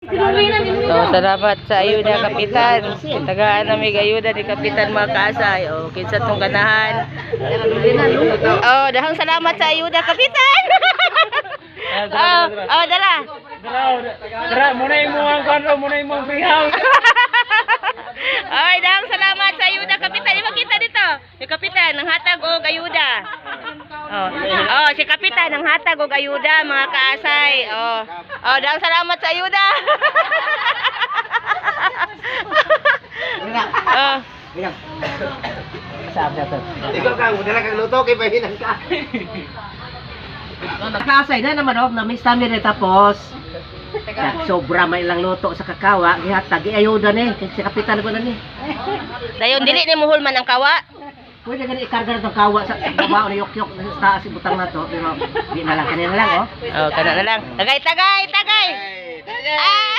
So, salamat sa ayuda, Kapitan. Tagaan na may ayuda ni Kapitan mga kaasay. O, kinsa tong ganahan. Oh, dahang salamat sa ayuda, Kapitan. Oh, dala. Dara, muna mo ang kanro, muna mo ang pihaw. Ay, dahang salamat sa ayuda, Kapitan. Di ba kita dito? Si Kapitan, nang hatag og ayuda. Oh, si Kapitan, nang hatag og ayuda, mga kaasay. Oh, dahang salamat sa ayuda. Sabi to. Ikaw kang dala kang luto kay bahinan ka. Nagkasay na naman na may stamina tapos sobra may ilang luto sa kakawa gihatag ayuda ni si Kapitan ko na ni. Dayon dili ni muhol man ang kawa. Pwede gani ikarga na tong kawa sa baba o yok-yok sa taas ibutang na to pero di na lang kanina lang oh. Oh, kana na lang. Tagay. Ah!